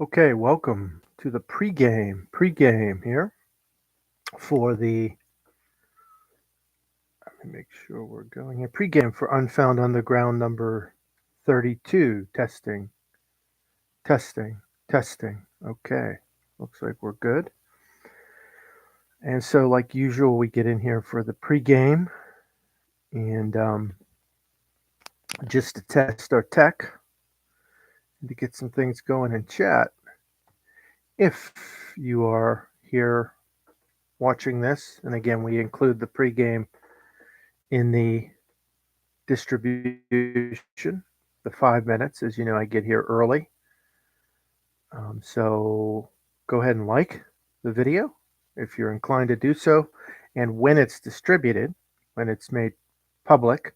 Okay, welcome to the pregame here for the. Let me make sure we're going here. Pregame for Unfound Underground number 32. Testing. Okay, looks like we're good. And so, like usual, we get in here for the pregame and just to test our tech and to get some things going in chat. If you are here watching this, and again, we include the pregame in the distribution, the 5 minutes. As you know, I get here early. So go ahead and like the video if you're inclined to do so. And when it's distributed, when it's made public,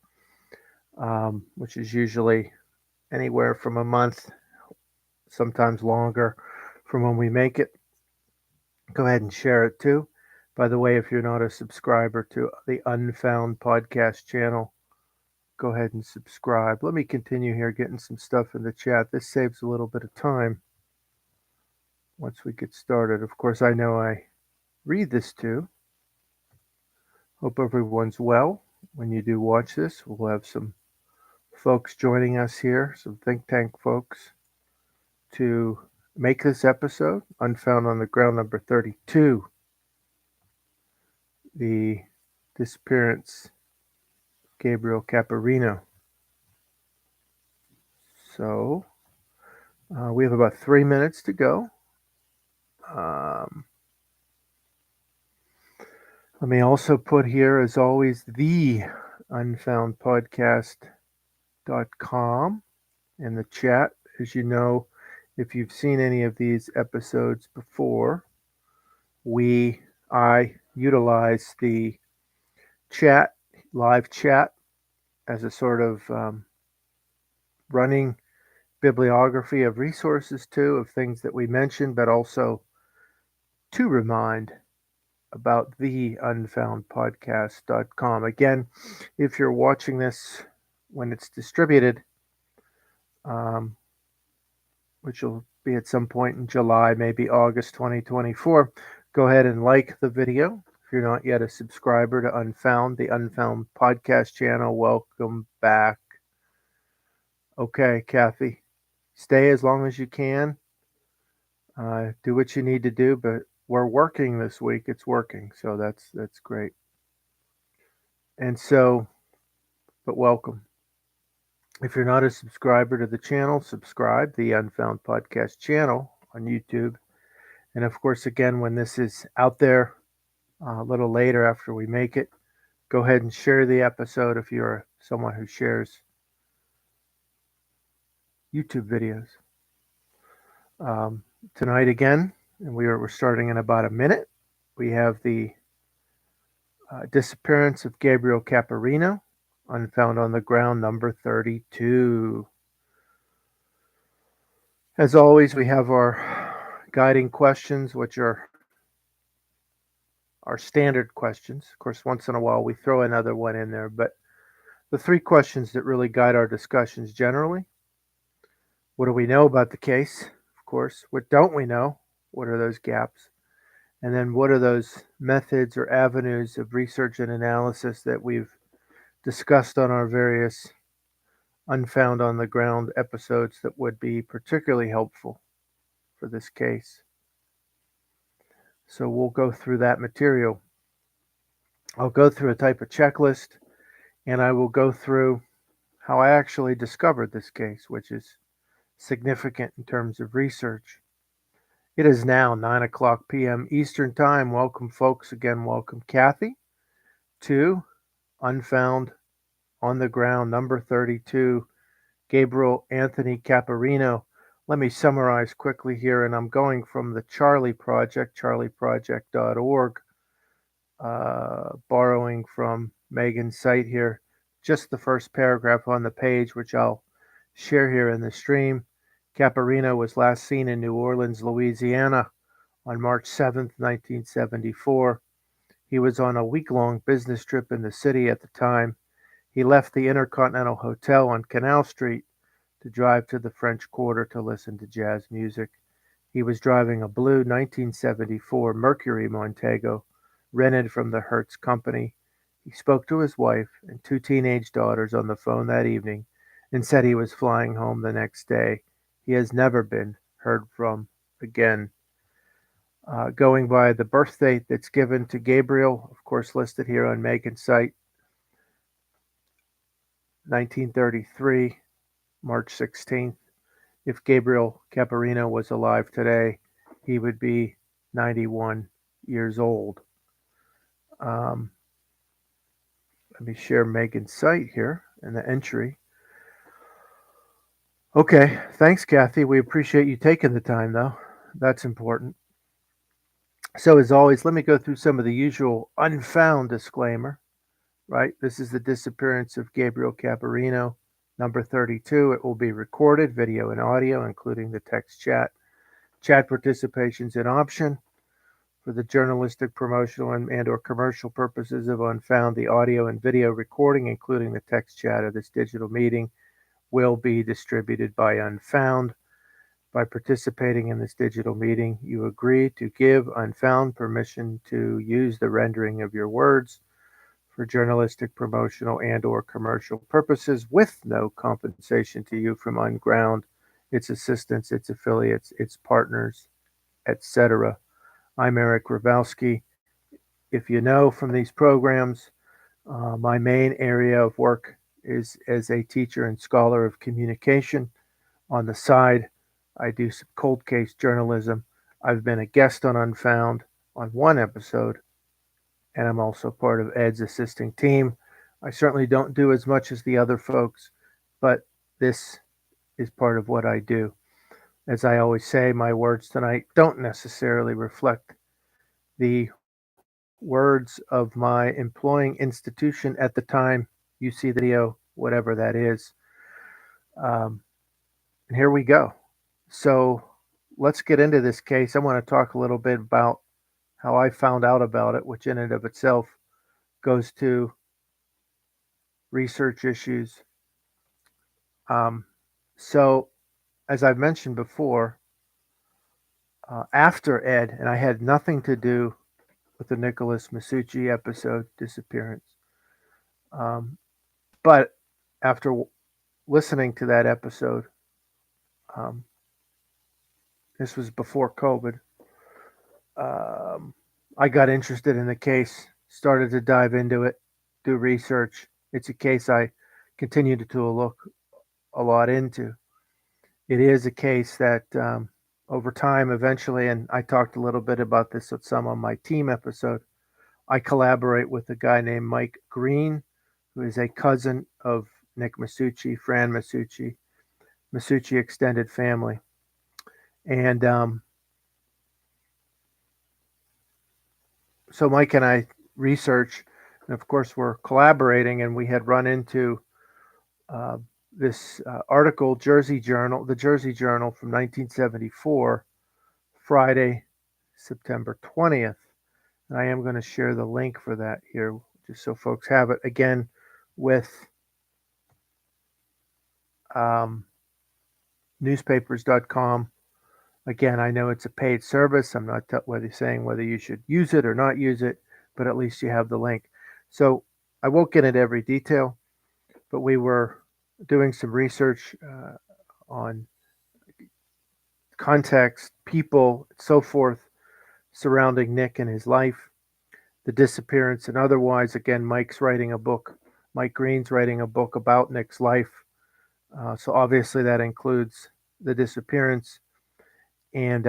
which is usually anywhere from a month, sometimes longer from when we make it, go ahead and share it too. By the way, if you're not a subscriber to the Unfound Podcast Channel, go ahead and subscribe. Let me continue here getting some stuff in the chat. This saves a little bit of time once we get started. Of course, I know I read this too. Hope everyone's well when you do watch this. We'll have some folks joining us here, some think tank folks, to make this episode, Unfound on the Ground number 32, the Disappearance of Gabriel Caporino. So we have about 3 minutes to go. Um, Let me also put here, as always, the unfoundpodcast.com in the chat. As you know, if you've seen any of these episodes before, I utilize the chat, live chat, as a sort of running bibliography of resources too, of things that we mentioned, but also to remind about the unfoundpodcast.com. Again, if you're watching this when it's distributed, um, which will be at some point in July, maybe August 2024, go ahead and like the video. If you're not yet a subscriber to Unfound, the Unfound Podcast Channel, welcome back. Okay, Kathy, stay as long as you can. Do what you need to do, but we're working this week. It's working, so that's great. And so, but welcome. If you're not a subscriber to the channel, subscribe, the Unfound Podcast Channel on YouTube. And of course, again, when this is out there a little later after we make it, go ahead and share the episode if you're someone who shares YouTube videos. Tonight again, and we're starting in about a minute, we have the Disappearance of Gabriel Caporino, Unfound on the Ground number 32. As always, we have our guiding questions, which are our standard questions. Of course, once in a while we throw another one in there, but the three questions that really guide our discussions generally: what do we know about the case? Of course, what don't we know? What are those gaps? And then what are those methods or avenues of research and analysis that we've discussed on our various Unfound on the Ground episodes that would be particularly helpful for this case? So we'll go through that material. I'll go through a type of checklist, and I will go through how I actually discovered this case, which is significant in terms of research. It is now 9 o'clock p.m. Eastern Time. Welcome, folks. Again, welcome, Kathy, to Unfound on the Ground number 32, Gabriel Anthony Caporino. Let me summarize quickly here, and I'm going from the Charlie Project, charlieproject.org, borrowing from Megan's site here, just the first paragraph on the page, which I'll share here in the stream. Caporino was last seen in New Orleans, Louisiana on March 7th, 1974. He was on a week-long business trip in the city at the time. He left the Intercontinental Hotel on Canal Street to drive to the French Quarter to listen to jazz music. He was driving a blue 1974 Mercury Montego, rented from the Hertz Company. He spoke to his wife and two teenage daughters on the phone that evening and said he was flying home the next day. He has never been heard from again. Going by the birth date that's given to Gabriel, of course, listed here on Megan's site, 1933, March 16th. If Gabriel Caporino was alive today, he would be 91 years old. Let me share Megan's site here and the entry. Okay, thanks, Kathy. We appreciate you taking the time, though. That's important. So, as always, let me go through some of the usual unfound disclaimer, right? This is the disappearance of Gabriel Caporino, number 32. It will be recorded, video and audio, including the text chat. Chat participation is an option. For the journalistic, promotional, and or commercial purposes of Unfound, the audio and video recording, including the text chat of this digital meeting, will be distributed by Unfound. By participating in this digital meeting, you agree to give Unfound permission to use the rendering of your words for journalistic, promotional, and or commercial purposes with no compensation to you from Unground, its assistants, its affiliates, its partners, etc. I'm Eric Hrabowski. If you know from these programs, my main area of work is as a teacher and scholar of communication. On the side, I do some cold case journalism. I've been a guest on Unfound on one episode, and I'm also part of Ed's assisting team. I certainly don't do as much as the other folks, but this is part of what I do. As I always say, my words tonight don't necessarily reflect the words of my employing institution at the time you see the video, whatever that is. And here we go. So let's get into this case. I want to talk a little bit about how I found out about it, which in and of itself goes to research issues. So, as I've mentioned before, after Ed, and I had nothing to do with the Nicholas Masucci episode, Disappearance. But after listening to that episode, this was before COVID, I got interested in the case, started to dive into it, do research. It's a case I continue to look a lot into. It is a case that over time, eventually, and I talked a little bit about this with some on my team episode, I collaborate with a guy named Mike Green, who is a cousin of Nick Masucci, Fran Masucci, Masucci extended family. And so Mike and I research, and of course we're collaborating, and we had run into this article, the Jersey Journal from 1974, Friday, September 20th. And I am going to share the link for that here, just so folks have it. Again, with newspapers.com. Again, I know it's a paid service. I'm not saying whether you should use it or not use it, but at least you have the link. So I won't get into every detail, but we were doing some research on context, people, so forth, surrounding Nick and his life, the disappearance and otherwise. Again, Mike Green's writing a book about Nick's life. So obviously that includes the disappearance. And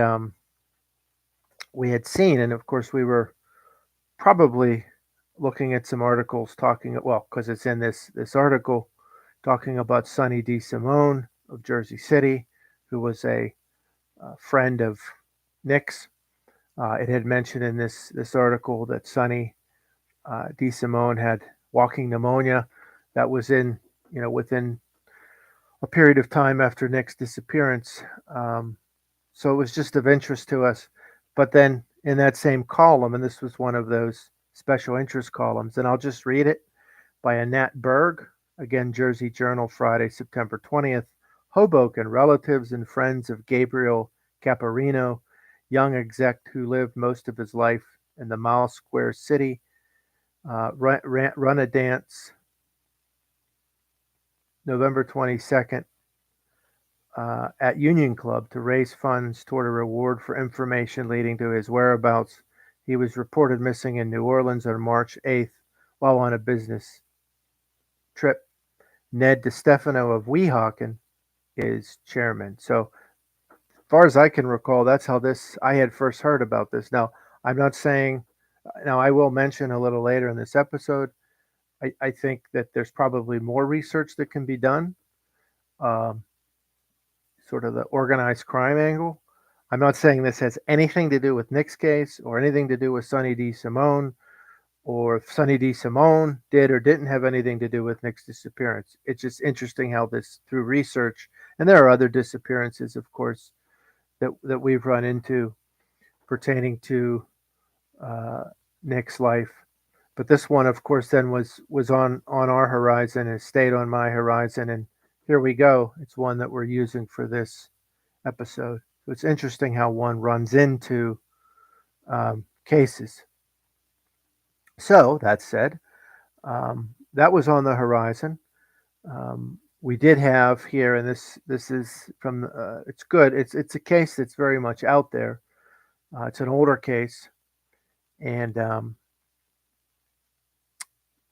we had seen, and of course we were probably looking at some articles talking, well, because it's in this article, talking about Sonny DeSimone of Jersey City, who was a friend of Nick's. It had mentioned in this article that Sonny DeSimone had walking pneumonia that was within a period of time after Nick's disappearance. So it was just of interest to us. But then in that same column, and this was one of those special interest columns, and I'll just read it, by Annette Berg, again, Jersey Journal, Friday, September 20th. Hoboken relatives and friends of Gabriel Caporino, young exec who lived most of his life in the Mile Square City, run a dance November 22nd at Union Club to raise funds toward a reward for information leading to his whereabouts. He was reported missing in New Orleans on March 8th while on a business trip. Ned DeStefano of Weehawken is chairman. So, as far as I can recall, that's how I had first heard about this. Now, I'm not saying, now I will mention a little later in this episode, I think that there's probably more research that can be done, um, sort of the organized crime angle. I'm not saying this has anything to do with Nick's case or anything to do with Sonny D. Simone, or if Sonny D. Simone did or didn't have anything to do with Nick's disappearance. It's just interesting how this, through research, and there are other disappearances, of course, that we've run into pertaining to uh, Nick's life. But this one, of course, then was on our horizon and stayed on my horizon, and here we go. It's one that we're using for this episode. So it's interesting how one runs into cases. So that said, that was on the horizon. We did have here, and this is from. It's good. It's a case that's very much out there. It's an older case, and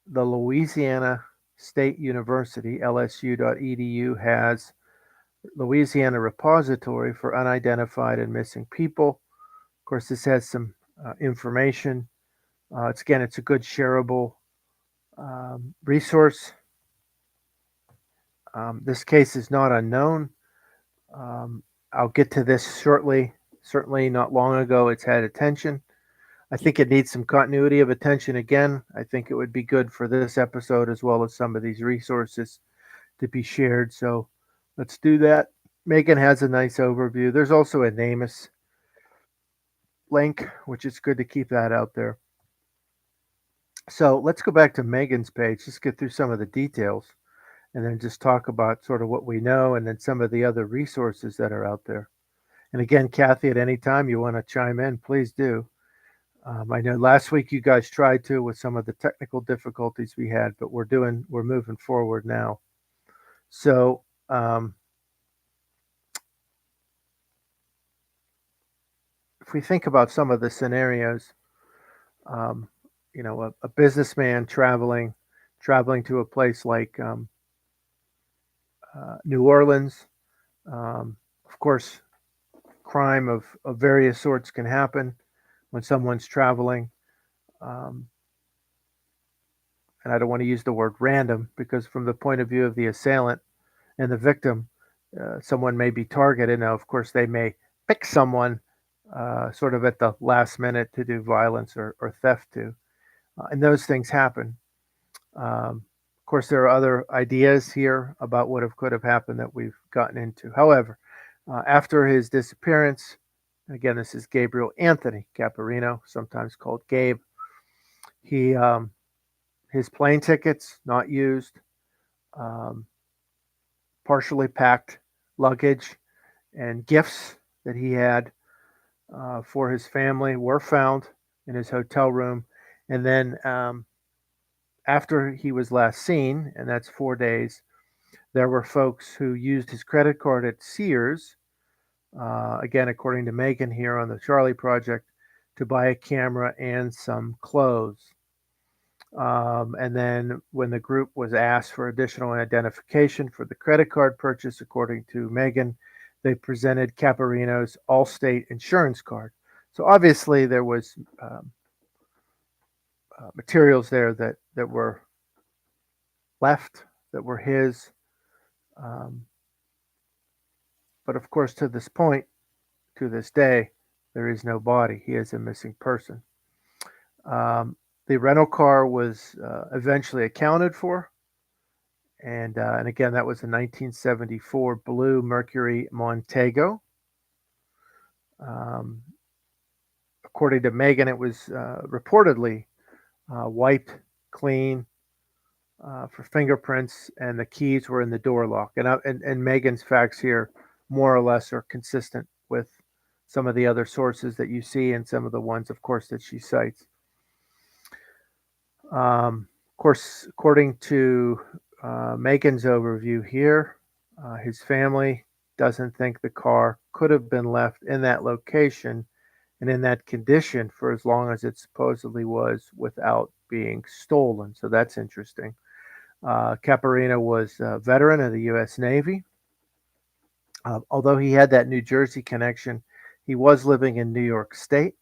the Louisiana State University (LSU.edu) has Louisiana Repository for Unidentified and Missing People. Of course, this has some information. It's a good shareable resource. This case is not unknown. I'll get to this shortly. Certainly not long ago it's had attention. I think it needs some continuity of attention again. I think it would be good for this episode as well as some of these resources to be shared. So let's do that. Megan has a nice overview. There's also a NamUs link, which is good to keep that out there. So let's go back to Megan's page, just get through some of the details, and then just talk about sort of what we know and then some of the other resources that are out there. And again, Kathy, at any time you want to chime in, please do. I know last week you guys tried to with some of the technical difficulties we had, but we're moving forward now. So if we think about some of the scenarios, um, a businessman traveling to a place like New Orleans, of course, crime of various sorts can happen when someone's traveling. Um, and I don't want to use the word random because, from the point of view of the assailant and the victim, someone may be targeted. Now, of course, they may pick someone sort of at the last minute to do violence or theft to. And those things happen. Of course, there are other ideas here about what could have happened that we've gotten into. However, after his disappearance, again, this is Gabriel Anthony Caporino, sometimes called Gabe. He his plane tickets not used, um, partially packed luggage, and gifts that he had for his family were found in his hotel room. And then after he was last seen, and that's 4 days, there were folks who used his credit card at Sears, again, according to Megan here on the Charlie Project, to buy a camera and some clothes. And then when the group was asked for additional identification for the credit card purchase, according to Megan, they presented Caporino's Allstate insurance card. So obviously there was materials there that were left, that were his. But of course, to this point, to this day, there is no body. He is a missing person. The rental car was eventually accounted for. And again, that was a 1974 blue Mercury Montego. According to Megan, it was reportedly wiped clean for fingerprints, and the keys were in the door lock. And Megan's facts here more or less are consistent with some of the other sources that you see and some of the ones, of course, that she cites. Of course, according to Megan's overview here, his family doesn't think the car could have been left in that location and in that condition for as long as it supposedly was without being stolen. So that's interesting. Caporino was a veteran of the U.S. Navy. Although he had that New Jersey connection, he was living in New York State.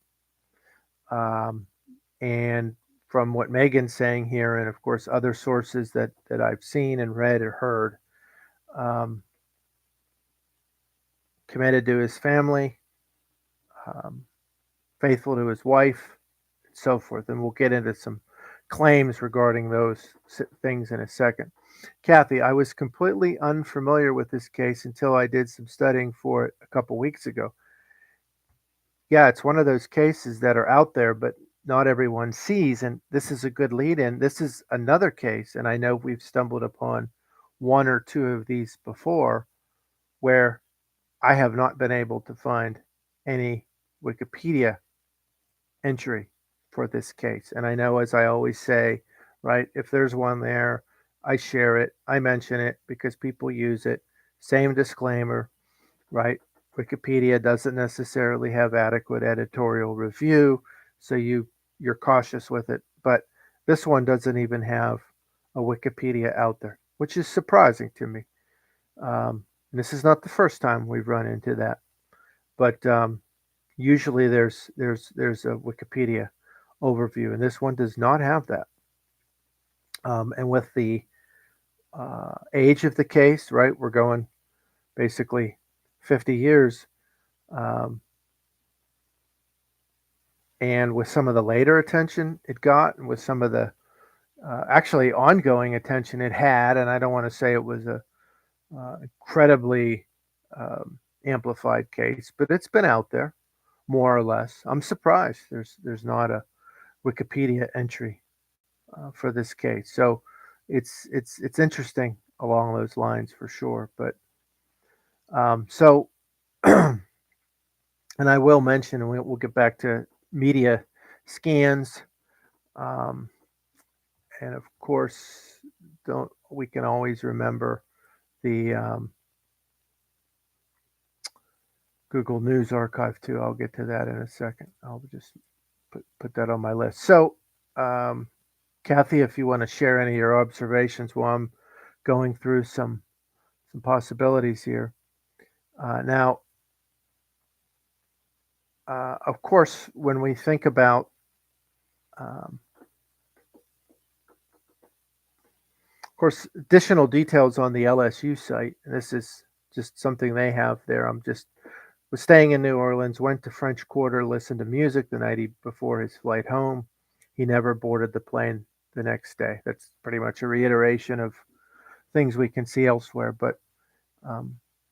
Um, and from what Megan's saying here, and of course other sources that I've seen and read or heard, um, committed to his family, um, faithful to his wife, and so forth. And we'll get into some claims regarding those things in a second. Kathy, I was completely unfamiliar with this case until I did some studying for it a couple weeks ago. Yeah, it's one of those cases that are out there, but not everyone sees. And this is a good lead in. This is another case, and I know we've stumbled upon one or two of these before where I have not been able to find any Wikipedia entry for this case. And I know, as I always say, right, if there's one there, I share it, I mention it because people use it. Same disclaimer, right? Wikipedia doesn't necessarily have adequate editorial review, so you're cautious with it. But this one doesn't even have a Wikipedia out there, which is surprising to me. And this is not the first time we've run into that, but usually there's a Wikipedia overview, and this one does not have that. And with the age of the case, right, we're going basically 50 years. Um, and with some of the later attention it got, and with some of the actually ongoing attention it had, and I don't want to say it was a incredibly amplified case, but it's been out there more or less. I'm surprised there's not a Wikipedia entry for this case. So it's interesting along those lines for sure. But so, and I will mention, and we'll get back to media scans, um, and of course, don't we can always remember the Google News Archive too. I'll get to that in a second. I'll just put that on my list. So, Kathy, if you want to share any of your observations while I'm going through some possibilities here. Now, of course, when we think about of course, additional details on the LSU site, and this is just something they have there. Was staying in New Orleans, went to French Quarter, listened to music the night before his flight home. He never boarded the plane the next day. That's pretty much a reiteration of things we can see elsewhere. But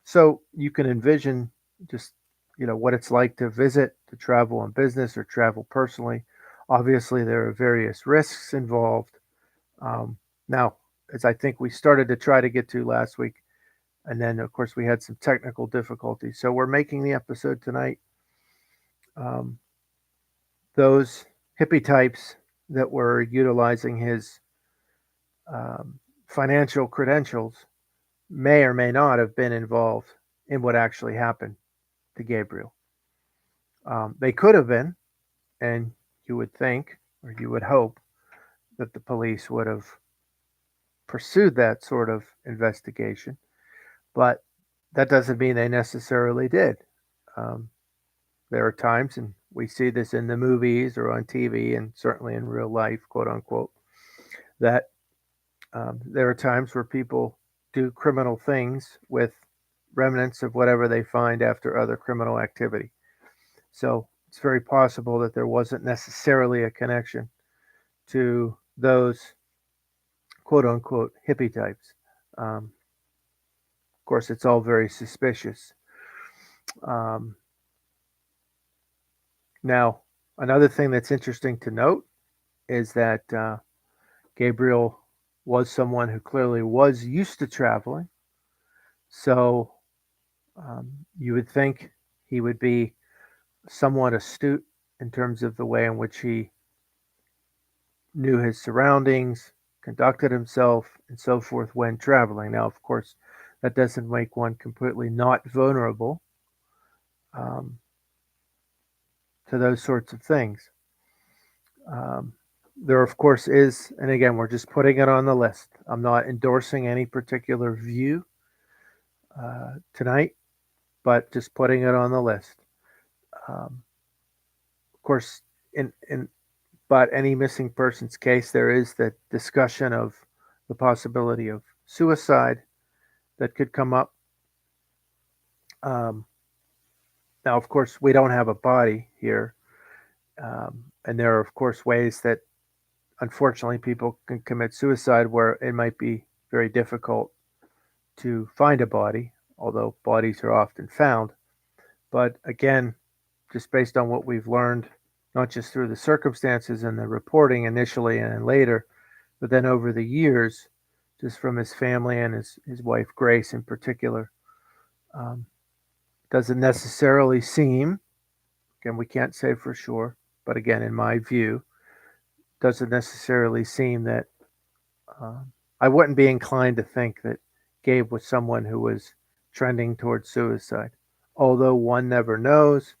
so you can envision just what it's like to visit, to travel on business or travel personally. Obviously, there are various risks involved. Now, as I think we started to try to get to last week, and then of course we had some technical difficulties. So we're making the episode tonight. Those hippie types that were utilizing his financial credentials may or may not have been involved in what actually happened to Gabriel. They could have been, and you would think, or you would hope, that the police would have pursued that sort of investigation, but that doesn't mean they necessarily did. Um, there are times, and we see this in the movies or on TV, and certainly in real life, quote unquote, that there are times where people do criminal things with remnants of whatever they find after other criminal activity. So it's very possible that there wasn't necessarily a connection to those quote unquote hippie types. Of course, it's all very suspicious. Um, Now, another thing that's interesting to note is that Gabriel was someone who clearly was used to traveling. So you would think he would be somewhat astute in terms of the way in which he knew his surroundings, conducted himself, and so forth when traveling. Now, of course, that doesn't make one completely not vulnerable um, to those sorts of things. Um, there, of course, is, and again, we're just putting it on the list. I'm not endorsing any particular view tonight, but just putting it on the list. Of course, in but any missing persons case, there is the discussion of the possibility of suicide that could come up. Um, Now, of course, we don't have a body here, and there are, of course, ways that unfortunately people can commit suicide where it might be very difficult to find a body, although bodies are often found. But again, just based on what we've learned, not just through the circumstances and the reporting initially and then later, but then over the years, just from his family and his wife Grace in particular, um, doesn't necessarily seem, again, we can't say for sure, but again, in my view, doesn't necessarily seem that I wouldn't be inclined to think that Gabe was someone who was trending towards suicide. Although one never knows,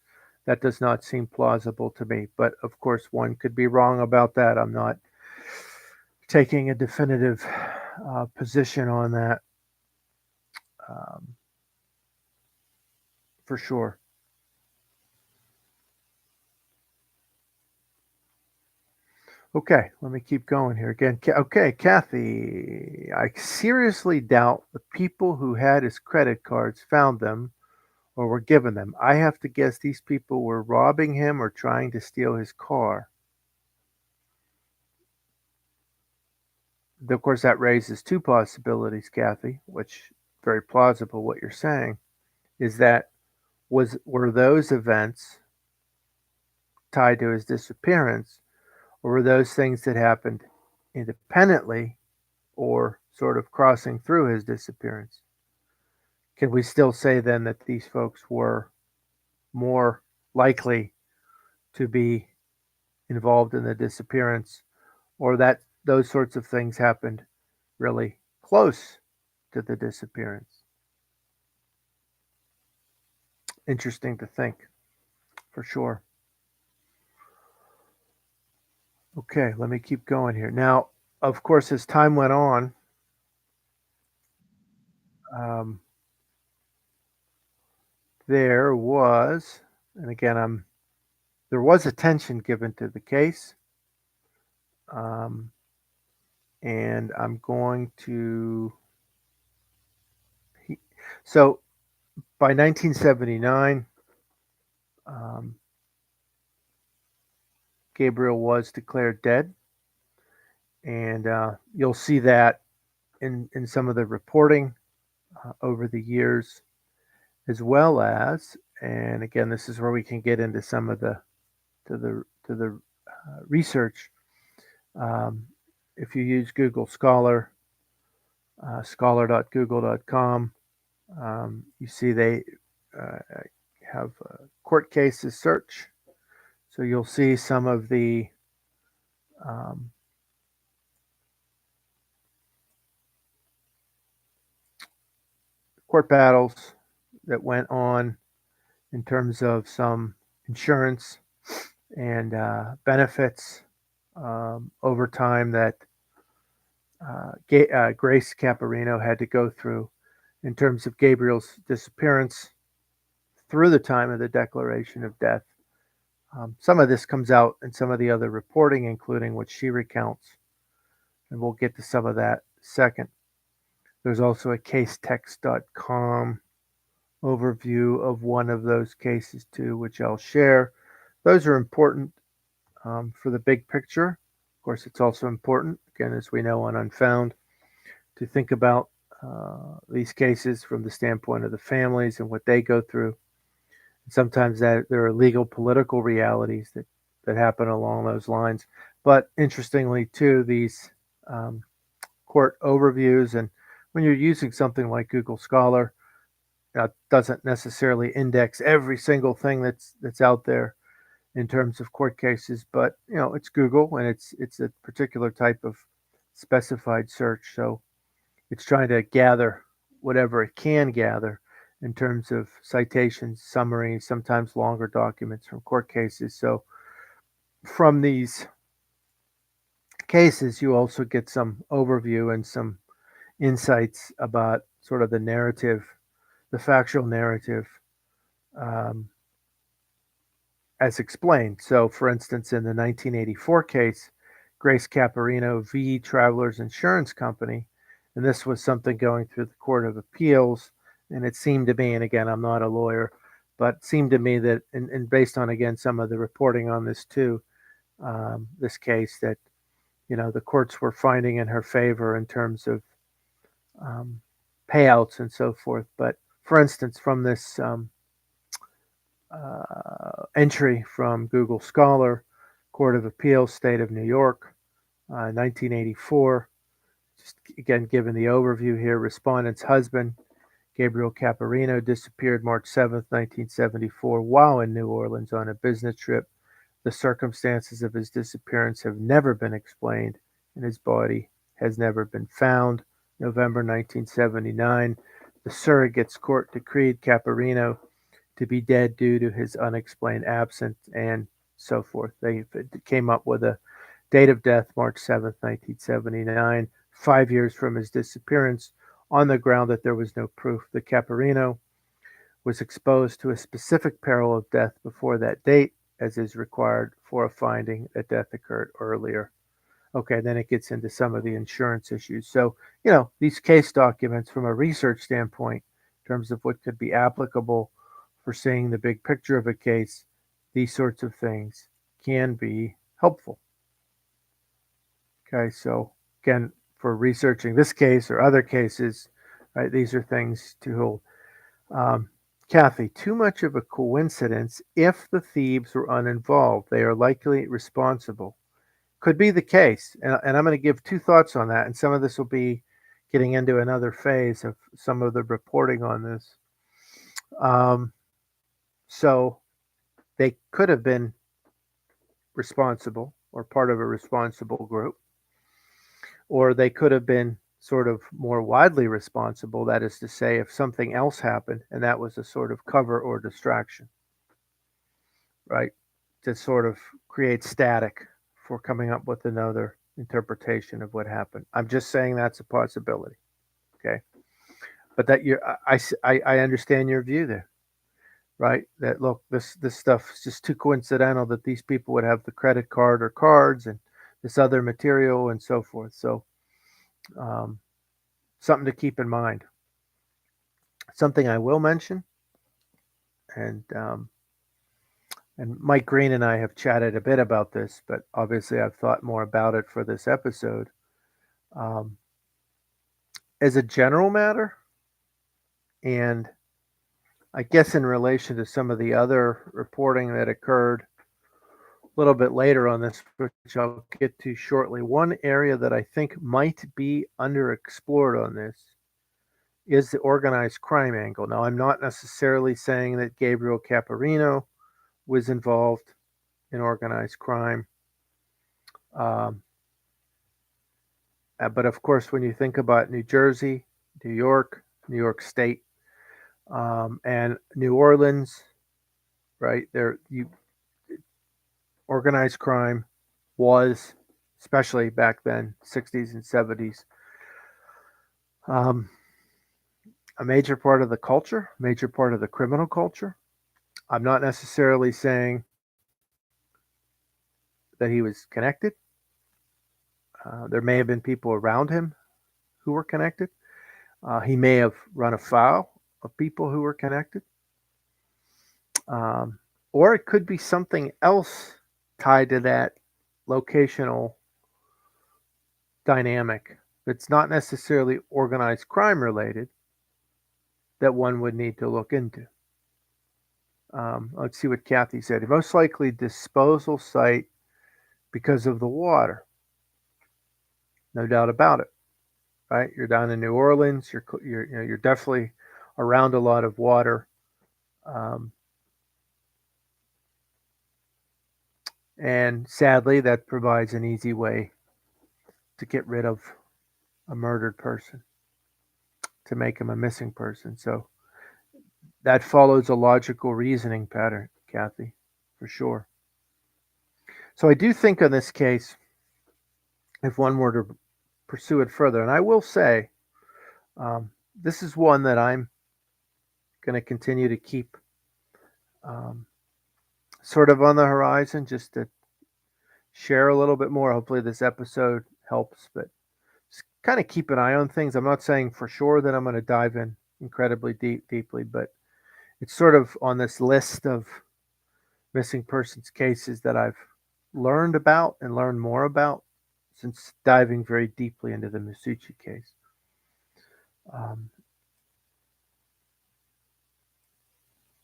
that does not seem plausible to me. But of course, one could be wrong about that. I'm not taking a definitive position on that um, for sure. Okay, let me keep going here again. Okay, Kathy, I seriously doubt the people who had his credit cards found them or were given them. I have to guess these people were robbing him or trying to steal his car. Of course, that raises two possibilities, Kathy, which very plausible what you're saying, is that were those events tied to his disappearance, or were those things that happened independently or sort of crossing through his disappearance? Can we still say then that these folks were more likely to be involved in the disappearance, or that those sorts of things happened really close to the disappearance? Interesting to think, for sure. Okay, let me keep going here. Now, of course, as time went on, um, there was, and again, there was attention given to the case, um, and I'm going to. So by 1979, um, Gabriel was declared dead, and you'll see that in some of the reporting over the years, as well as, and again, this is where we can get into some of the research. Um, if you use Google Scholar, scholar.google.com, you see they uh, have court cases search. So you'll see some of the um, court battles that went on in terms of some insurance and benefits over time that Grace Caporino had to go through in terms of Gabriel's disappearance through the time of the declaration of death. Some of this comes out in some of the other reporting, including what she recounts, and we'll get to some of that second. There's also a casetext.com overview of one of those cases too, which I'll share. Those are important for the big picture. Of course, it's also important, again, as we know on Unfound, to think about these cases from the standpoint of the families and what they go through. And sometimes there are legal political realities that happen along those lines. But interestingly, too, these court overviews, and when you're using something like Google Scholar, doesn't necessarily index every single thing that's out there in terms of court cases, but it's Google and it's a particular type of specified search. So it's trying to gather whatever it can gather in terms of citations, summaries, sometimes longer documents from court cases. So from these cases, you also get some overview and some insights about sort of the narrative, the factual narrative, um, as explained. So, for instance, in the 1984 case, Grace Caporino v. Travelers Insurance Company, and this was something going through the Court of Appeals, and it seemed to me, and again, I'm not a lawyer, but it seemed to me that, and based on, again, some of the reporting on this too, this case, that, the courts were finding in her favor in terms of um, payouts and so forth. But for instance, from this entry from Google Scholar, Court of Appeals, State of New York, 1984. Just again, given the overview here, respondent's husband, Gabriel Caporino, disappeared March 7th, 1974, while in New Orleans on a business trip. The circumstances of his disappearance have never been explained, and his body has never been found. November 1979, the Surrogates Court decreed Caporino to be dead due to his unexplained absence, and so forth. They came up with a date of death, March 7th, 1979, 5 years from his disappearance, on the ground that there was no proof that Caporino was exposed to a specific peril of death before that date, as is required for a finding that death occurred earlier. Okay, then it gets into some of the insurance issues. So, these case documents from a research standpoint, in terms of what could be applicable for seeing the big picture of a case, these sorts of things can be helpful. Okay, so again, for researching this case or other cases, right, these are things to hold. Kathy, too much of a coincidence if the thieves were uninvolved. They are likely responsible. Could be the case. And I'm going to give two thoughts on that. And some of this will be getting into another phase of some of the reporting on this. So they could have been responsible or part of a responsible group, or they could have been sort of more widely responsible. That is to say, if something else happened and that was a sort of cover or distraction, right? To sort of create static for coming up with another interpretation of what happened. I'm just saying that's a possibility. Okay. But that I understand your view there, right? That look, this stuff is just too coincidental that these people would have the credit card or cards and this other material and so forth. So um, something to keep in mind. Something I will mention, and Mike Green and I have chatted a bit about this, but obviously I've thought more about it for this episode. Um, as a general matter, and I guess in relation to some of the other reporting that occurred a little bit later on this, which I'll get to shortly, one area that I think might be underexplored on this is the organized crime angle. Now, I'm not necessarily saying that Gabriel Caporino was involved in organized crime. Um, but of course, when you think about New Jersey, New York State, and New Orleans, right there, organized crime was, especially back then, 60s and 70s, um, a major part of the culture, major part of the criminal culture. I'm not necessarily saying that he was connected. There may have been people around him who were connected. He may have run afoul of people who were connected. Um, or it could be something else tied to that locational dynamic that's not necessarily organized crime related that one would need to look into. Let's see what Kathy said. Most likely disposal site because of the water. No doubt about it. Right? You're down in New Orleans. You're definitely around a lot of water. Um, and sadly, that provides an easy way to get rid of a murdered person, to make him a missing person. So that follows a logical reasoning pattern, Kathy, for sure. So I do think in this case, if one were to pursue it further, and I will say, um, this is one that I'm going to continue to keep um, sort of on the horizon, just to share a little bit more. Hopefully, this episode helps, but just kind of keep an eye on things. I'm not saying for sure that I'm going to dive in incredibly deeply, but it's sort of on this list of missing persons cases that I've learned about and learned more about since diving very deeply into the Masucci case. Um,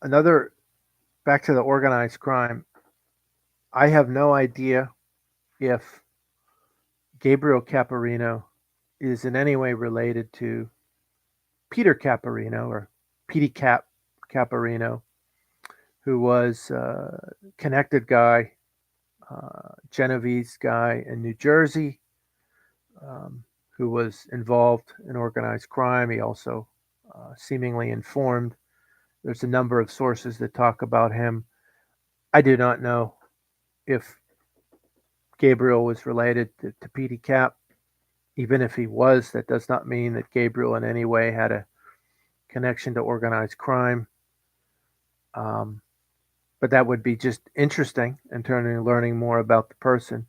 another, back to the organized crime, I have no idea if Gabriel Caporino is in any way related to Peter Caporino or Petey Caporino, who was a connected guy, Genovese guy in New Jersey, um, who was involved in organized crime. He also seemingly informed. There's a number of sources that talk about him. I do not know if Gabriel was related to Petey Cap. Even if he was, that does not mean that Gabriel in any way had a connection to organized crime. Um, but that would be just interesting in terms of learning more about the person.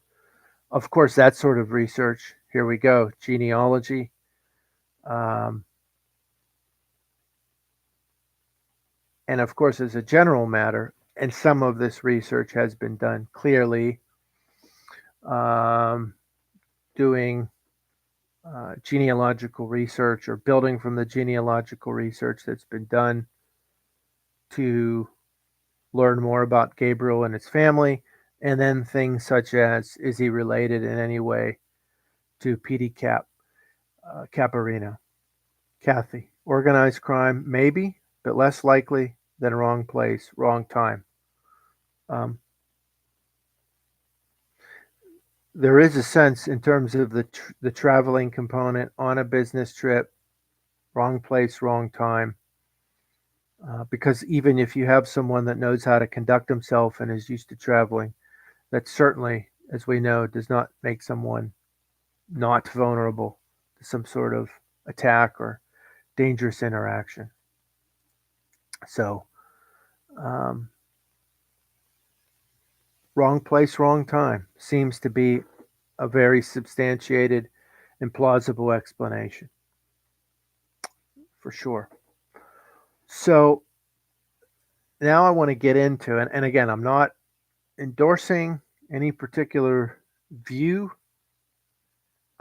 Of course, that sort of research, here we go, genealogy. Um, and of course, as a general matter, and some of this research has been done clearly, um, doing genealogical research or building from the genealogical research that's been done to learn more about Gabriel and his family, and then things such as, is he related in any way to Petey Caporino? Kathy, organized crime, maybe, but less likely than wrong place, wrong time. Um, there is a sense in terms of the traveling component on a business trip, wrong place, wrong time. Because even if you have someone that knows how to conduct himself and is used to traveling, that certainly, as we know, does not make someone not vulnerable to some sort of attack or dangerous interaction. So, um, wrong place, wrong time seems to be a very substantiated and plausible explanation for sure. So, now I want to get into, and again, I'm not endorsing any particular view.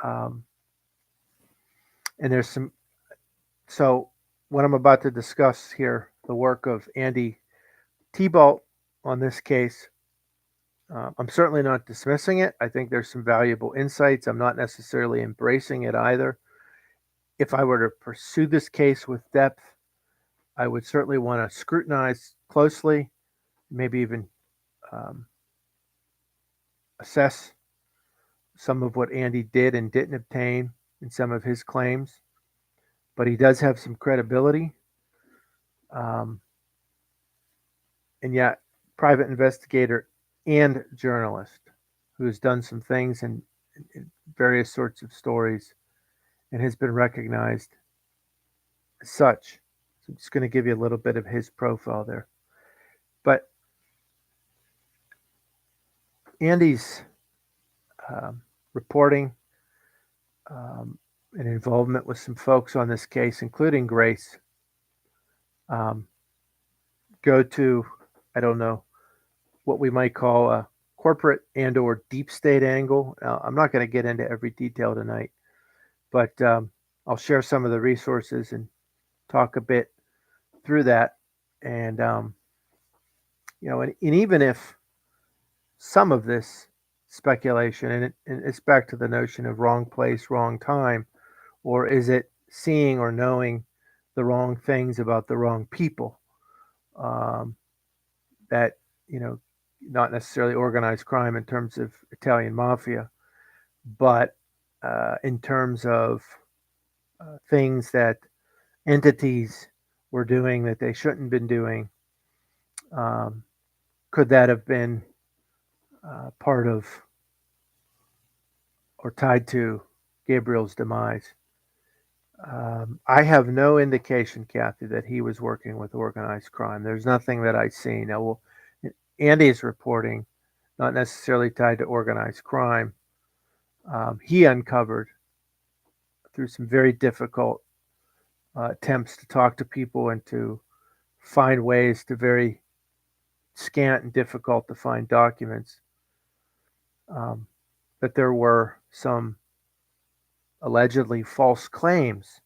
Um, and there's some, so what I'm about to discuss here, the work of Andy Thibault on this case, I'm certainly not dismissing it. I think there's some valuable insights. I'm not necessarily embracing it either. If I were to pursue this case with depth, I would certainly want to scrutinize closely, maybe even um, assess some of what Andy did and didn't obtain in some of his claims. But he does have some credibility. Um, and yet, private investigator and journalist who has done some things in various sorts of stories and has been recognized as such. So I'm just going to give you a little bit of his profile there. But Andy's reporting and involvement with some folks on this case, including Grace, um, go to, I don't know, what we might call a corporate and or deep state angle. Now, I'm not going to get into every detail tonight, but I'll share some of the resources and talk a bit through that. And, and even if some of this speculation, and it's back to the notion of wrong place, wrong time, or is it seeing or knowing the wrong things about the wrong people. Um, that, you know, not necessarily organized crime in terms of Italian mafia, but in terms of things that entities were doing that they shouldn't have been doing. Um, could that have been part of or tied to Gabriel's demise? I have no indication, Kathy, that he was working with organized crime. There's nothing that I've seen. Now, well, Andy's reporting, not necessarily tied to organized crime. He uncovered through some very difficult attempts to talk to people and to find ways to very scant and difficult to find documents, um, that there were some allegedly false claims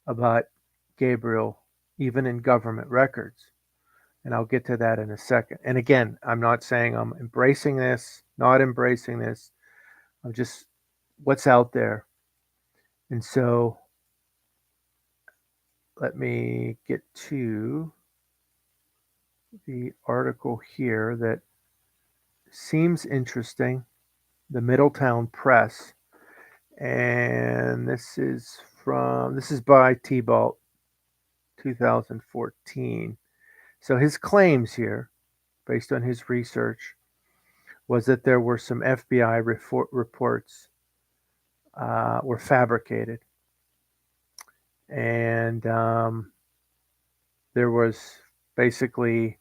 about Gabriel, even in government records. And I'll get to that in a second. And again, I'm not saying I'm embracing this, not embracing this. I'm just what's out there. And so let me get to the article here that seems interesting. The Middletown Press. And this is by T-Balt 2014. So his claims here, based on his research, was that there were some FBI reports were fabricated, and there was basically,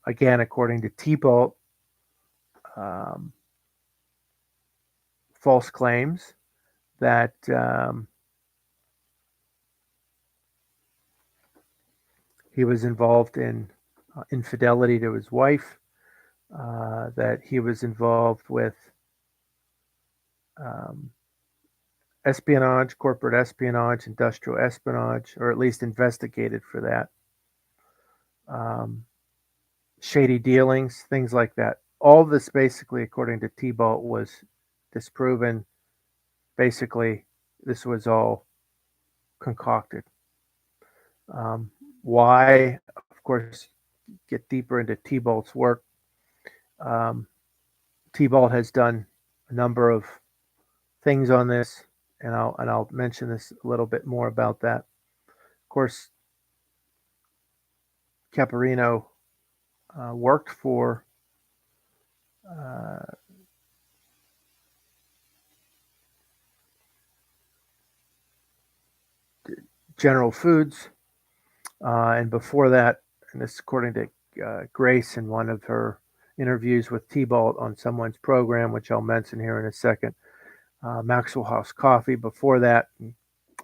again, according to T-Balt, um, false claims that he was involved in infidelity to his wife, that he was involved with um, espionage, corporate espionage, industrial espionage, or at least investigated for that. Shady dealings, things like that. All this basically, according to T-Balt, was disproven. Basically, this was all concocted. Why? Of course, get deeper into T-Balt's work. Um, T-Balt has done a number of things on this, and I'll mention this a little bit more about that. Of course, Caporino worked for uh, General Foods, and before that, and this according to Grace in one of her interviews with T-Balt on someone's program, which I'll mention here in a second, Maxwell House Coffee. Before that,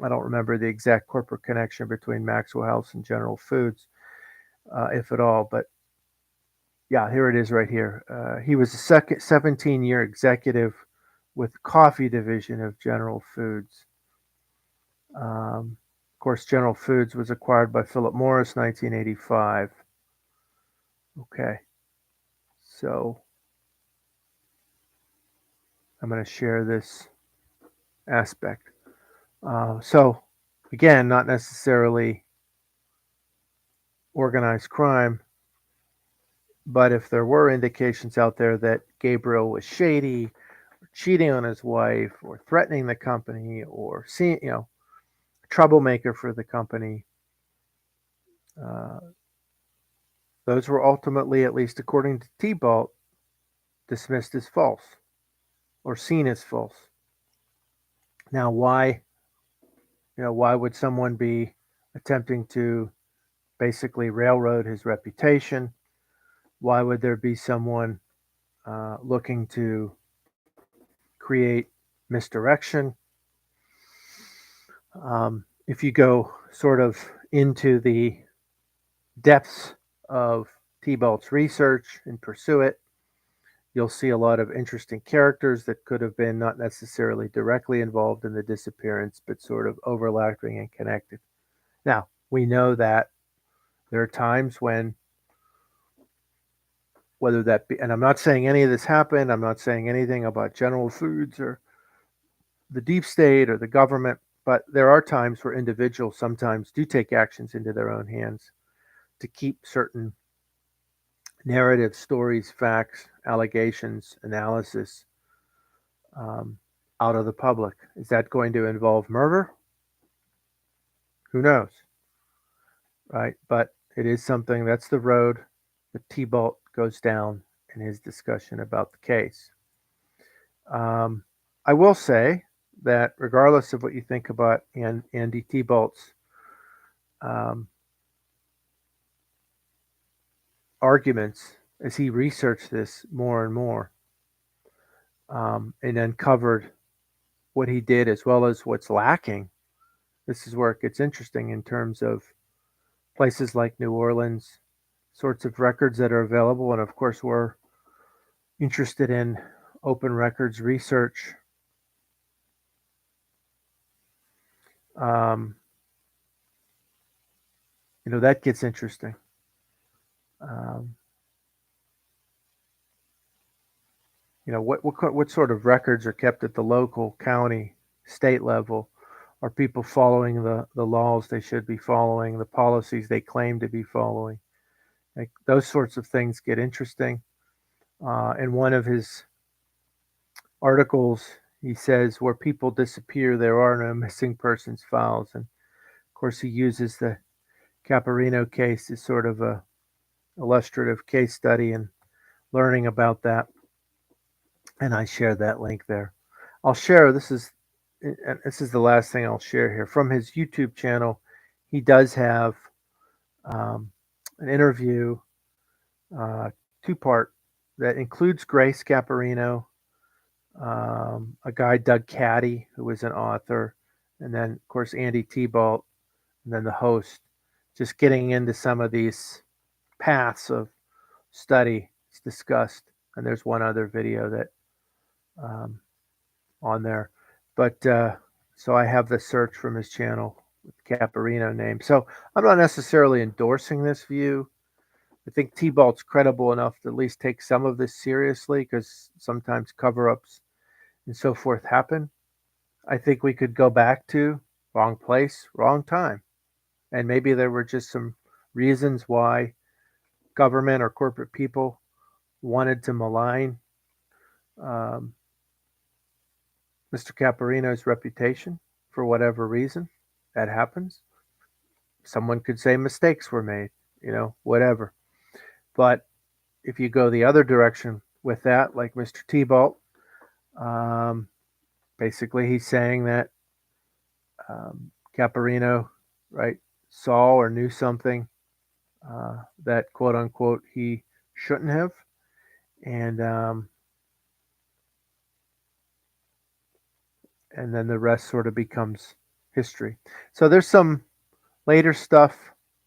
I don't remember the exact corporate connection between Maxwell House and General Foods, if at all, but yeah, here it is right here. He was a 17-year executive with coffee division of General Foods. Of course, General Foods was acquired by Philip Morris, 1985. Okay, so I'm going to share this aspect. So, again, not necessarily organized crime, but if there were indications out there that Gabriel was shady, or cheating on his wife, or threatening the company, or seeing, troublemaker for the company, uh, those were ultimately, at least according to T-Balt, dismissed as false or seen as false. Now, why would someone be attempting to basically railroad his reputation? Why would there be someone looking to create misdirection? If you go sort of into the depths of T-Balt's research and pursue it, you'll see a lot of interesting characters that could have been not necessarily directly involved in the disappearance, but sort of overlapping and connected. Now, we know that there are times when, whether that be, and I'm not saying any of this happened, I'm not saying anything about General Foods or the deep state or the government, But there are times where individuals sometimes do take actions into their own hands to keep certain narratives, stories, facts, allegations, analysis um, out of the public. Is that going to involve murder? Who knows, right? But it is something that's the road that T-Bolt goes down in his discussion about the case. Um, I will say that regardless of what you think about Andy T-Bolt's um, arguments, as he researched this more and more and uncovered what he did as well as what's lacking, this is where it gets interesting in terms of places like New Orleans, sorts of records that are available. And of course, we're interested in open records research. Um, that gets interesting. Um, what sort of records are kept at the local, county, state level? Are people following the laws they should be following, the policies they claim to be following? Like those sorts of things get interesting. In one of his articles, he says, where people disappear, there are no missing persons files. And of course, he uses the Caporino case as sort of a illustrative case study and learning about that. And I shared that link there. I'll share, this is the last thing I'll share here. From his YouTube channel, he does have um, an interview, two-part, that includes Grace Caporino, a guy, Doug Caddy, who was an author, and then, of course, Andy T-Bolt, and then the host, just getting into some of these paths of study discussed. And there's one other video that um, on there. But so I have the search from his channel with Caporino name. So I'm not necessarily endorsing this view. I think T-Bolt's credible enough to at least take some of this seriously, because sometimes cover-ups and so forth happen. I think we could go back to wrong place, wrong time. And maybe there were just some reasons why government or corporate people wanted to malign um, Mr. Caporino's reputation for whatever reason. That happens. Someone could say mistakes were made, whatever. But if you go the other direction with that, like Mr. T-Bolt, um, basically he's saying that Caporino, right, saw or knew something that quote unquote he shouldn't have, and and then the rest sort of becomes history. So there's some later stuff,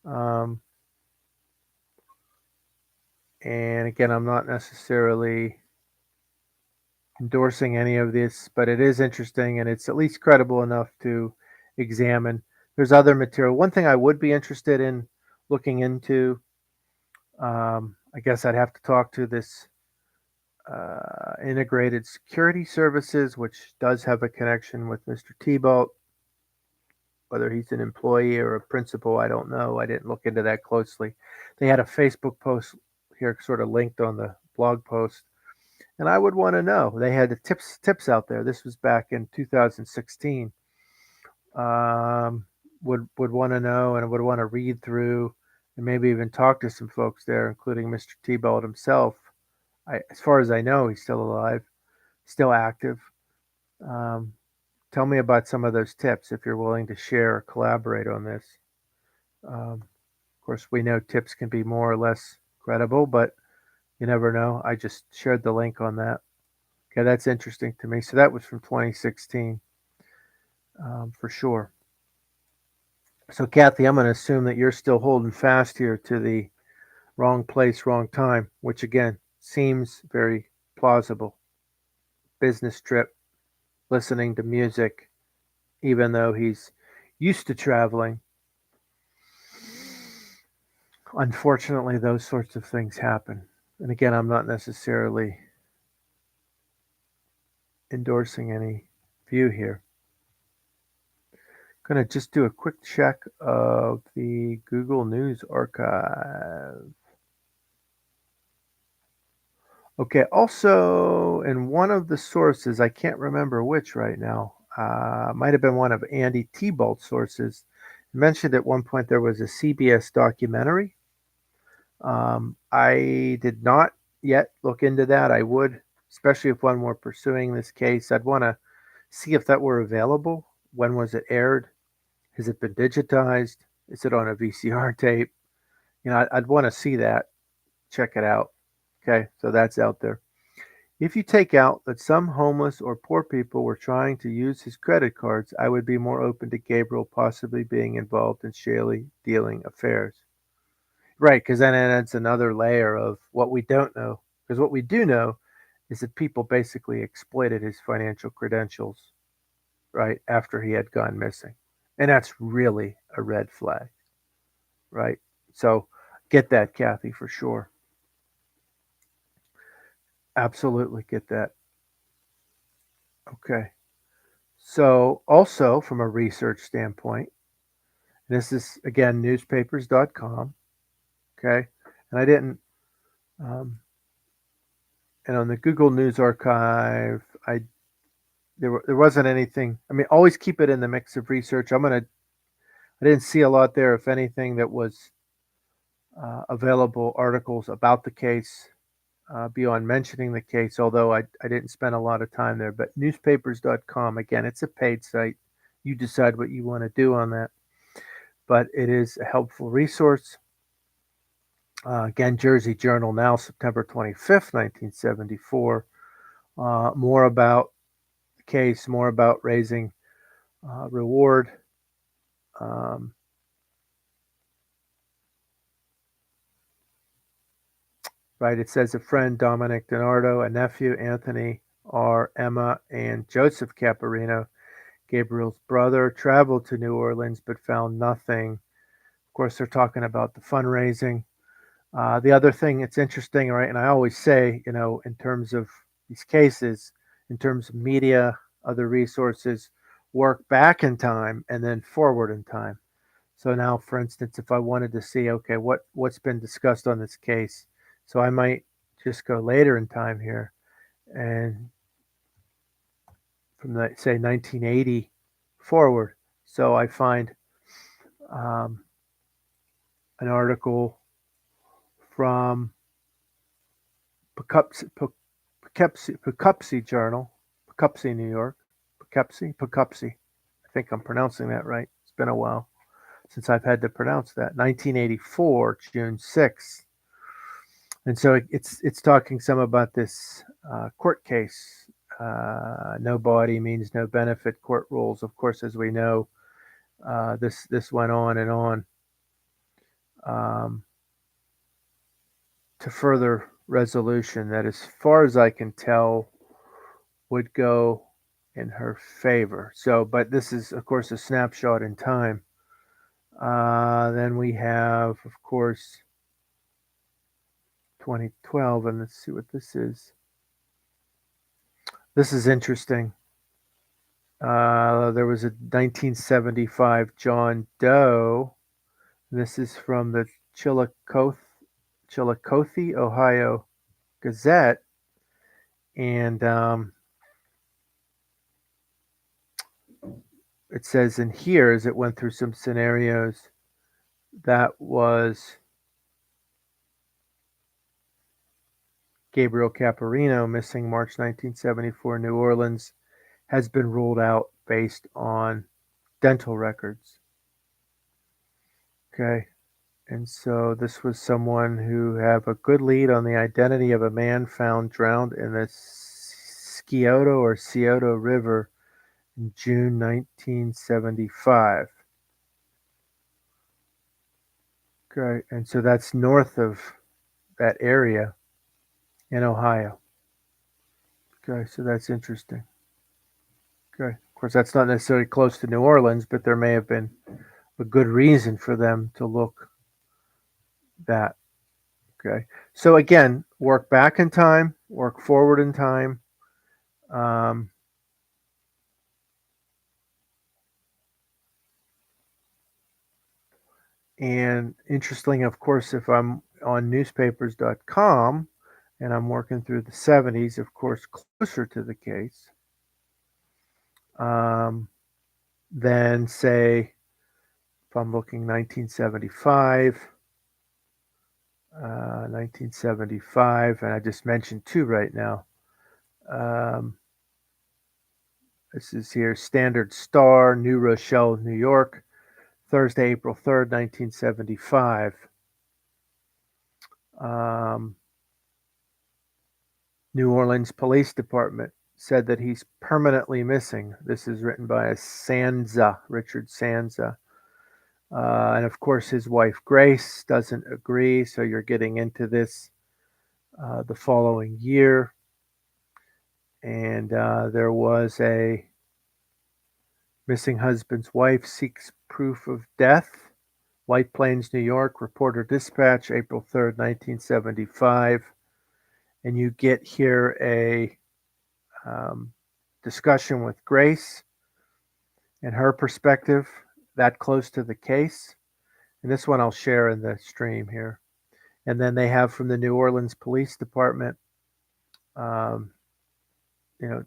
um, and again, I'm not necessarily endorsing any of this, but it is interesting and it's at least credible enough to examine. There's other material. One thing I would be interested in looking into, I guess I'd have to talk to this integrated security services, which does have a connection with Mr. T-Bolt. Whether he's an employee or a principal, I don't know. I didn't look into that closely. They had a Facebook post here sort of linked on the blog post, and I would want to know. They had the tips out there. This was back in 2016. Would want to know and would want to read through and maybe even talk to some folks there, including Mr. T-Bolt himself. As far as I know, he's still alive, still active. Um, Tell me about some of those tips if you're willing to share or collaborate on this. Of course, we know tips can be more or less credible, but you never know. I just shared the link on that. Okay, that's interesting to me. So that was from 2016, for sure. So, Kathy, I'm going to assume that you're still holding fast here to the wrong place, wrong time, which again seems very plausible. Business trip, listening to music, even though he's used to traveling. Unfortunately, those sorts of things happen. And again, I'm not necessarily endorsing any view here. Going to just do a quick check of the Google News archive. Okay, also in one of the sources, I can't remember which right now, might have been one of Andy Tebald's sources, mentioned at one point there was a CBS documentary. I did not yet look into that. I would, especially if one were pursuing this case, I'd want to see if that were available. When was it aired? Has it been digitized? Is it on a VCR tape? I'd want to see that, check it out. Okay, so that's out there. If you take out that some homeless or poor people were trying to use his credit cards, I would be more open to Gabriel possibly being involved in shady dealing affairs. Right, because then it adds another layer of what we don't know. Because what we do know is that people basically exploited his financial credentials, right, after he had gone missing. And that's really a red flag, right? So get that, Kathy, for sure. Absolutely get that. Okay. So, also from a research standpoint, this is again newspapers.com. Okay. And I didn't, um, and on the Google News Archive, there wasn't anything. I mean, always keep it in the mix of research. I didn't see a lot there, if anything, that was available articles about the case beyond mentioning the case, although I didn't spend a lot of time there. But newspapers.com, again, it's a paid site. You decide what you want to do on that. But it is a helpful resource. Again, Jersey Journal now, September 25th, 1974. More about the case, more about raising reward. Um, right, it says a friend, Dominic DiNardo, a nephew, Anthony R., Emma, and Joseph Caporino, Gabriel's brother, traveled to New Orleans but found nothing. Of course, they're talking about the fundraising. The other thing it's interesting, right, and I always say, in terms of these cases, in terms of media, other resources, work back in time and then forward in time. So now, for instance, if I wanted to see, okay, what's been discussed on this case, so I might just go later in time here, and from the say 1980 forward. So I find um, an article from Poughkeepsie Journal, Poughkeepsie, New York. Poughkeepsie. I think I'm pronouncing that right. It's been a while since I've had to pronounce that. 1984, June 6th. And so it's talking some about this court case. No body means no benefit court rules. Of course, as we know, this went on and on um, to further resolution that, as far as I can tell, would go in her favor. So, but this is, of course, a snapshot in time. Then we have, of course, 2012, and let's see what this is. This is interesting. There was a 1975 John Doe. This is from the Chillicothe, Ohio Gazette, and it says in here, as it went through some scenarios, that was Gabriel Caporino, missing March 1974, New Orleans, has been ruled out based on dental records. Okay, and so this was someone who have a good lead on the identity of a man found drowned in the Scioto River in June 1975. Okay, and so that's north of that area in Ohio. Okay, so that's interesting. Okay, of course, that's not necessarily close to New Orleans, but there may have been a good reason for them to look that. Okay, so again, work back in time, work forward in time. Um, And interesting, of course, if I'm on newspapers.com and I'm working through the 70s, of course, closer to the case, um, than say if I'm looking 1975, and I just mentioned two right now. Um, this is here Standard Star, New Rochelle, New York, Thursday, April 3rd, 1975. Um, New Orleans Police Department said that he's permanently missing. This is written by a Sansa, Richard Sansa. And of course, his wife Grace doesn't agree, so you're getting into this the following year. And there was a missing husband's wife seeks proof of death. White Plains, New York, Reporter Dispatch, April 3rd, 1975. And you get here a um, discussion with Grace and her perspective that close to the case. And this one I'll share in the stream here. And then they have from the New Orleans Police Department, um, you know,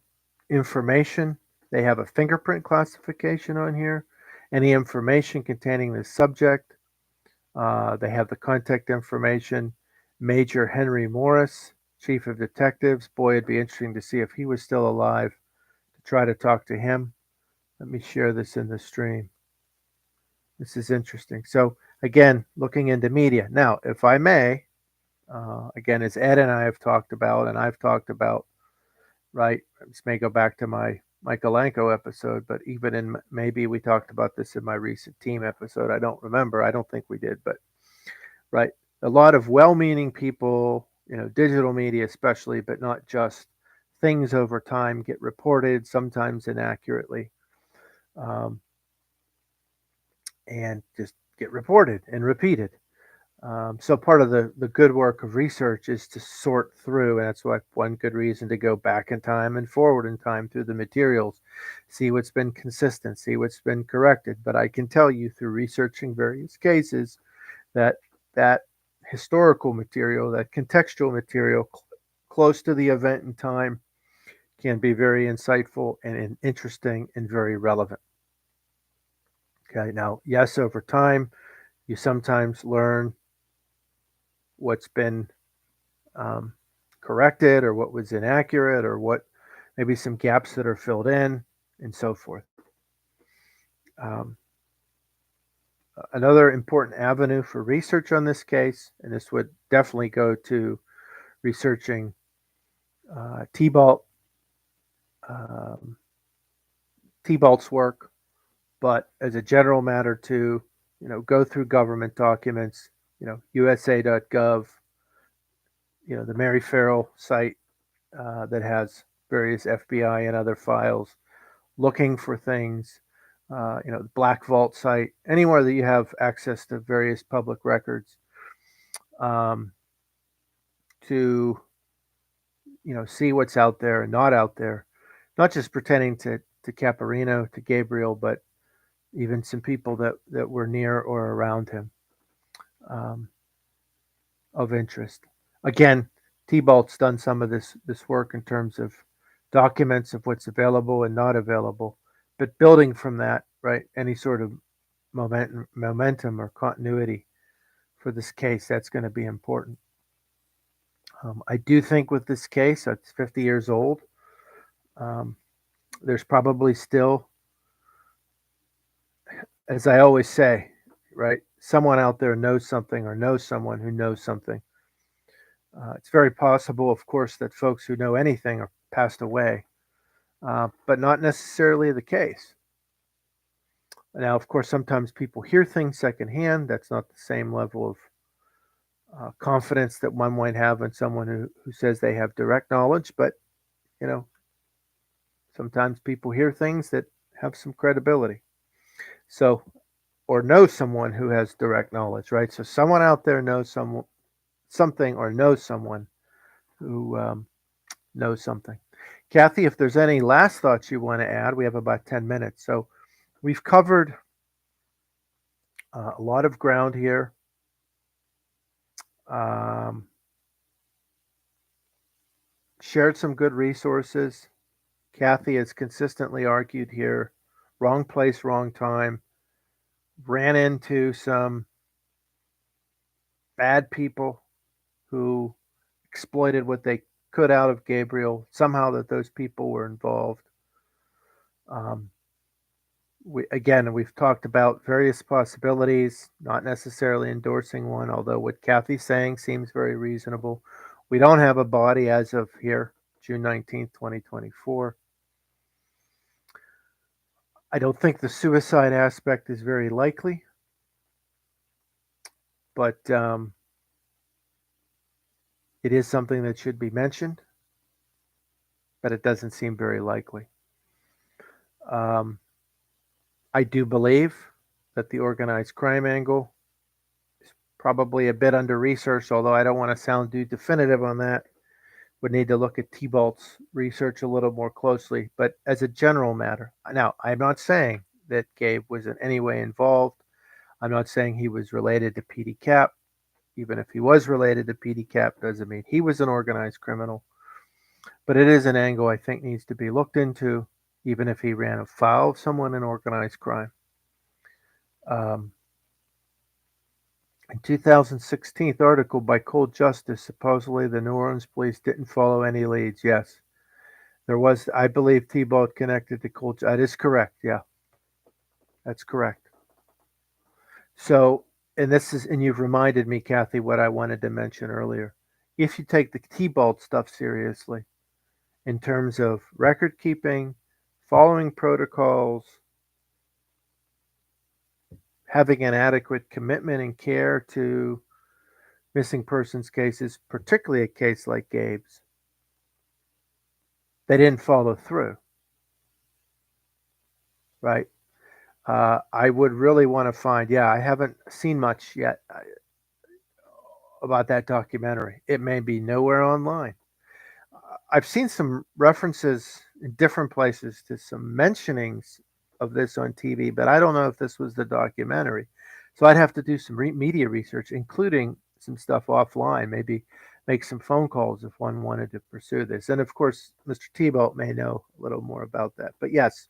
information. They have a fingerprint classification on here. Any information containing the subject. They have the contact information. Major Henry Morris, Chief of Detectives. Boy, it'd be interesting to see if he was still alive to try to talk to him. Let me share this in the stream. This is interesting. So, again, looking into media. Now, if I may, again, as Ed and I have talked about, and I've talked about, right, this may go back to my Michaelenko episode, but even in maybe we talked about this in my recent team episode. I don't remember. I don't think we did, but right, a lot of well-meaning people, digital media especially, but not just, things over time get reported, sometimes inaccurately, um, and just get reported and repeated. So part of the good work of research is to sort through, and that's why one good reason to go back in time and forward in time through the materials, see what's been consistent, see what's been corrected. But I can tell you through researching various cases that that historical material, that contextual material close to the event in time can be very insightful and interesting and very relevant. Okay, now, yes, over time, you sometimes learn what's been um, corrected or what was inaccurate or what maybe some gaps that are filled in and so forth. Um, Another important avenue for research on this case, and this would definitely go to researching T-Balt, um, T-Balt's work, but as a general matter to, go through government documents, USA.gov, the Mary Farrell site that has various FBI and other files, looking for things, the Black Vault site, anywhere that you have access to various public records, um, to, see what's out there and not out there, not just pertaining to Caporino, to Gabriel, but even some people that were near or around him, um, of interest. Again, T-Balt's done some of this work in terms of documents of what's available and not available, but building from that, right, any sort of momentum or continuity for this case, that's going to be important. I do think with this case, it's 50 years old. Um, there's probably still, as I always say, right, someone out there knows something or knows someone who knows something. It's very possible, of course, that folks who know anything are passed away, but not necessarily the case. Now, of course, sometimes people hear things secondhand. That's not the same level of confidence that one might have in someone who says they have direct knowledge, but, you know, sometimes people hear things that have some credibility. So, or know someone who has direct knowledge, right? So someone out there knows something or knows someone who knows something. Kathy, if there's any last thoughts you want to add, we have about 10 minutes. So we've covered A lot of ground here. Um, Shared some good resources. Kathy has consistently argued here wrong place, wrong time. Ran into some bad people who exploited what they could out of Gabriel, somehow that those people were involved. Um, we've talked about various possibilities, not necessarily endorsing one, although what Kathy's saying seems very reasonable. We don't have a body as of here, June 19th, 2024. I don't think the suicide aspect is very likely, but it is something that should be mentioned, but it doesn't seem very likely. Um, I do believe that the organized crime angle is probably a bit under researched, although I don't want to sound too definitive on that. Would need to look at T-Balt's research a little more closely. But as a general matter, now I'm not saying that Gabe was in any way involved. I'm not saying he was related to PD Cap. Even if he was related to PD Cap, doesn't mean he was an organized criminal. But it is an angle I think needs to be looked into, even if he ran afoul of someone in organized crime. Um, in 2016 article by Cold Justice, supposedly the New Orleans police didn't follow any leads. Yes, there was, I believe, T-Balt connected to Cold. That is correct. Yeah, that's correct. So, and you've reminded me, Kathy, what I wanted to mention earlier. If you take the T-Balt stuff seriously, in terms of record keeping, following protocols, having an adequate commitment and care to missing persons cases, particularly a case like Gabe's, they didn't follow through, right? I would really want to find, yeah, I haven't seen much yet about that documentary. It may be nowhere online. I've seen some references in different places to some mentionings of this on TV, but I don't know if this was the documentary. So I'd have to do some media research, including some stuff offline, maybe make some phone calls if one wanted to pursue this. And of course, Mr. Tebow may know a little more about that. But yes,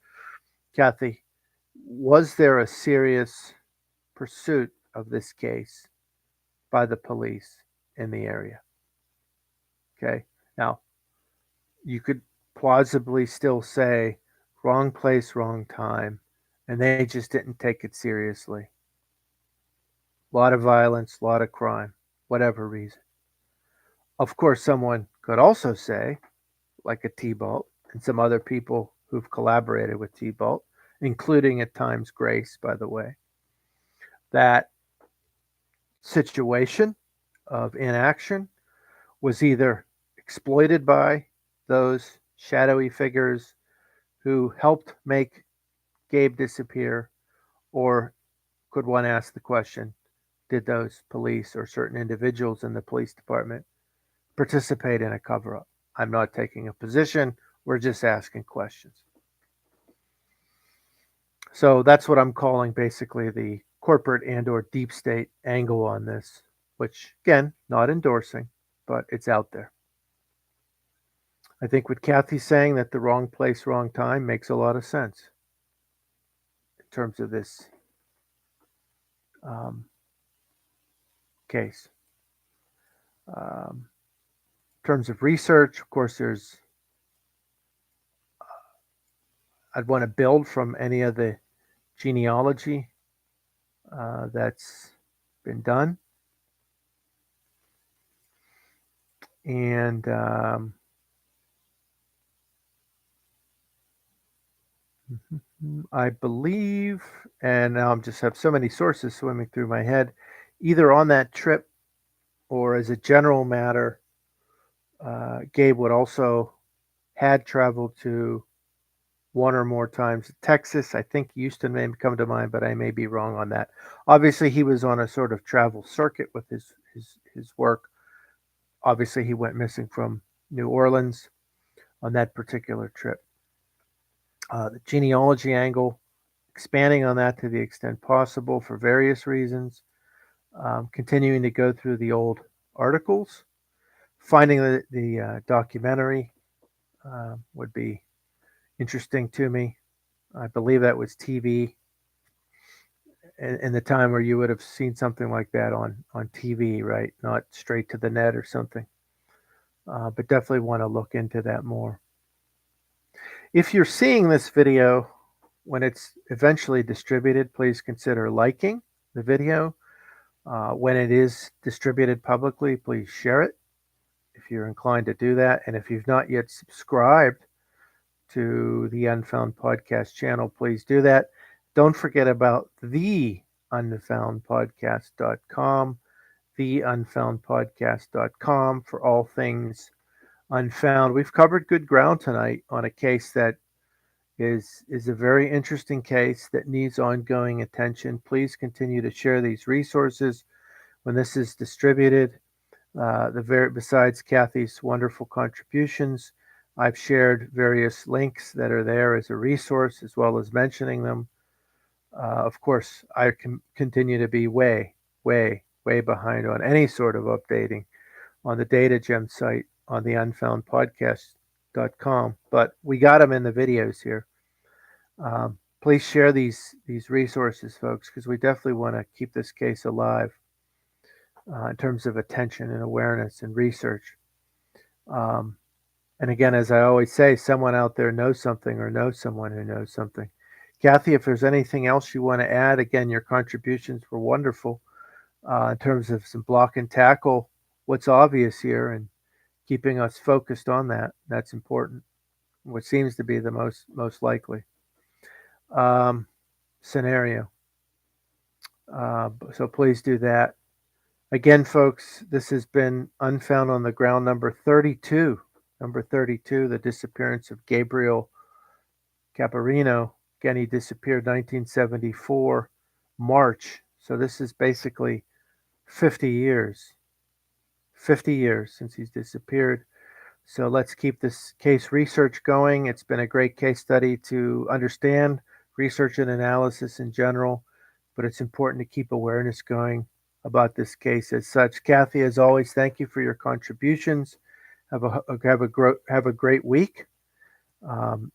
Kathy, was there a serious pursuit of this case by the police in the area? Okay. Now, you could plausibly still say wrong place, wrong time, and they just didn't take it seriously. A lot of violence, a lot of crime, whatever reason. Of course, someone could also say, like a T-Bolt and some other people who've collaborated with T-Bolt, including at times Grace, by the way, that situation of inaction was either exploited by those shadowy figures who helped make Gabe disappear, or could one ask the question, did those police or certain individuals in the police department participate in a cover up? I'm not taking a position, we're just asking questions. So that's what I'm calling basically the corporate and or deep state angle on this, which again, not endorsing, but it's out there. I think what Kathy's saying, that the wrong place, wrong time, makes a lot of sense in terms of this um, case. In terms of research, of course, I'd want to build from any of the genealogy that's been done. And I believe, and now I'm just have so many sources swimming through my head, either on that trip or as a general matter, Gabe would also had traveled to one or more times Texas. I think Houston may come to mind, but I may be wrong on that. Obviously, he was on a sort of travel circuit with his work. Obviously, he went missing from New Orleans on that particular trip. The genealogy angle expanding on that to the extent possible for various reasons, continuing to go through the old articles, finding the documentary would be interesting to me. I believe that was TV in the time where you would have seen something like that on TV, right? Not straight to the net or something. But definitely want to look into that more. If you're seeing this video when it's eventually distributed, please consider liking the video. When it is distributed publicly, please share it if you're inclined to do that. And if you've not yet subscribed to the Unfound Podcast channel, please do that. Don't forget about the unfoundpodcast.com, theunfoundpodcast.com for all things Unfound. We've covered good ground tonight on a case that is a very interesting case that needs ongoing attention. Please continue to share these resources when this is distributed. Besides Kathy's wonderful contributions, I've shared various links that are there as a resource, as well as mentioning them. Of course, I can continue to be way behind on any sort of updating on the Data Gem site on the unfoundpodcast.com, but we got them in the videos here. Please share these resources, folks, because we definitely want to keep this case alive in terms of attention and awareness and research. And again, as I always say, someone out there knows something or knows someone who knows something. Kathy, if there's anything else you want to add, again, your contributions were wonderful in terms of some block and tackle what's obvious here and keeping us focused on that. That's important. What seems to be the most likely scenario. So please do that. Again, folks, this has been Unfound on the Ground number 32. Number 32, the disappearance of Gabriel Caporino. Again, he disappeared 1974, March. So this is basically 50 years. 50 years since he's disappeared. So let's keep this case research going. It's been a great case study to understand research and analysis in general, but it's important to keep awareness going about this case as such. Kathy, as always, thank you for your contributions. Have a great week.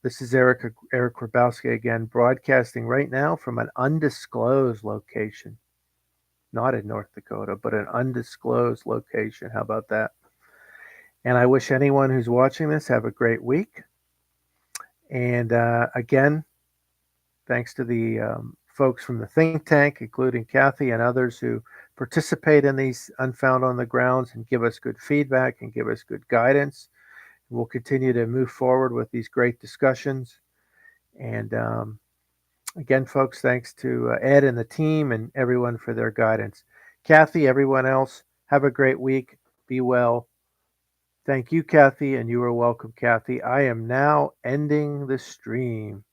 This is Eric Grabowski again, broadcasting right now from an undisclosed location, not in North Dakota, but an undisclosed location. How about that? And I wish anyone who's watching this have a great week. And again, thanks to the folks from the think tank, including Kathy and others who participate in these Unfound on the Grounds and give us good feedback and give us good guidance. We'll continue to move forward with these great discussions. And again, folks, thanks to Ed and the team and everyone for their guidance. Kathy, everyone else, have a great week. Be well. Thank you, Kathy, and you are welcome, Kathy. I am now ending the stream.